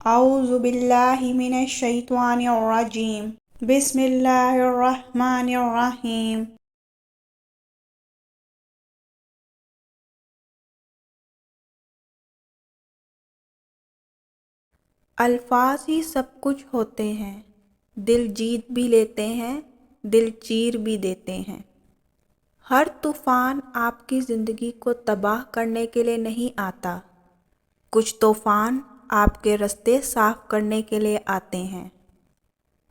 اعوذ باللہ من الشیطان الرجیم بسم اللہ الرحمن الرحیم۔ الفاظ ہی سب کچھ ہوتے ہیں، دل جیت بھی لیتے ہیں، دل چیر بھی دیتے ہیں۔ ہر طوفان آپ کی زندگی کو تباہ کرنے کے لیے نہیں آتا، کچھ طوفان آپ کے راستے صاف کرنے کے لیے آتے ہیں۔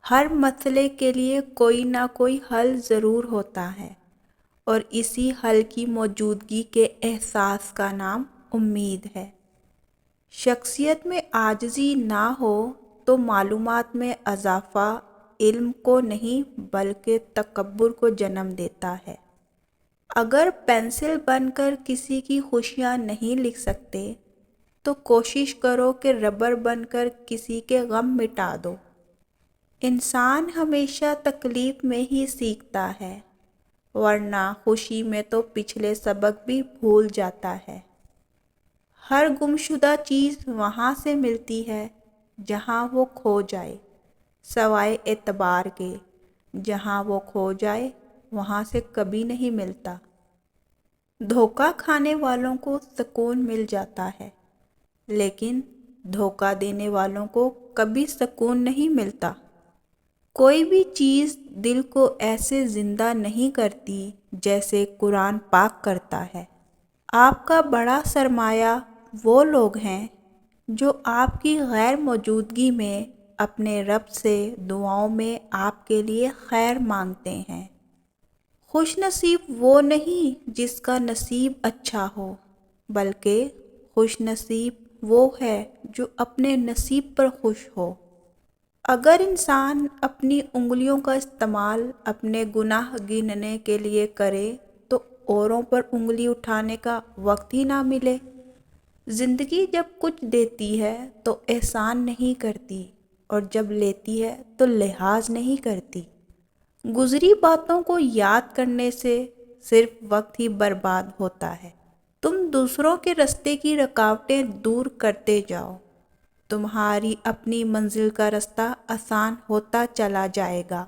ہر مسئلے کے لیے کوئی نہ کوئی حل ضرور ہوتا ہے، اور اسی حل کی موجودگی کے احساس کا نام امید ہے۔ شخصیت میں عاجزی نہ ہو تو معلومات میں اضافہ علم کو نہیں بلکہ تکبر کو جنم دیتا ہے۔ اگر پینسل بن کر کسی کی خوشیاں نہیں لکھ سکتے تو کوشش کرو کہ ربر بن کر کسی کے غم مٹا دو۔ انسان ہمیشہ تکلیف میں ہی سیکھتا ہے، ورنہ خوشی میں تو پچھلے سبق بھی بھول جاتا ہے۔ ہر گمشدہ چیز وہاں سے ملتی ہے جہاں وہ کھو جائے، سوائے اعتبار کے، جہاں وہ کھو جائے وہاں سے کبھی نہیں ملتا۔ دھوکہ کھانے والوں کو سکون مل جاتا ہے، لیکن دھوکہ دینے والوں کو کبھی سکون نہیں ملتا۔ کوئی بھی چیز دل کو ایسے زندہ نہیں کرتی جیسے قرآن پاک کرتا ہے۔ آپ کا بڑا سرمایہ وہ لوگ ہیں جو آپ کی غیر موجودگی میں اپنے رب سے دعاؤں میں آپ کے لیے خیر مانگتے ہیں۔ خوش نصیب وہ نہیں جس کا نصیب اچھا ہو، بلکہ خوش نصیب وہ ہے جو اپنے نصیب پر خوش ہو۔ اگر انسان اپنی انگلیوں کا استعمال اپنے گناہ گننے کے لیے کرے تو اوروں پر انگلی اٹھانے کا وقت ہی نہ ملے۔ زندگی جب کچھ دیتی ہے تو احسان نہیں کرتی، اور جب لیتی ہے تو لحاظ نہیں کرتی۔ گزری باتوں کو یاد کرنے سے صرف وقت ہی برباد ہوتا ہے۔ تم دوسروں کے راستے کی رکاوٹیں دور کرتے جاؤ، تمہاری اپنی منزل کا راستہ آسان ہوتا چلا جائے گا۔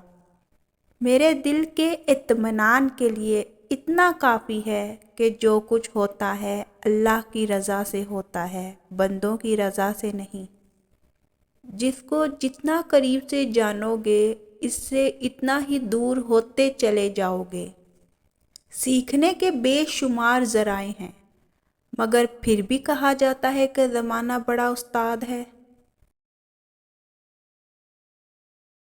میرے دل کے اطمینان کے لیے اتنا کافی ہے کہ جو کچھ ہوتا ہے اللہ کی رضا سے ہوتا ہے، بندوں کی رضا سے نہیں۔ جس کو جتنا قریب سے جانو گے اس سے اتنا ہی دور ہوتے چلے جاؤ گے۔ سیکھنے کے بے شمار ذرائع ہیں، مگر پھر بھی کہا جاتا ہے کہ زمانہ بڑا استاد ہے۔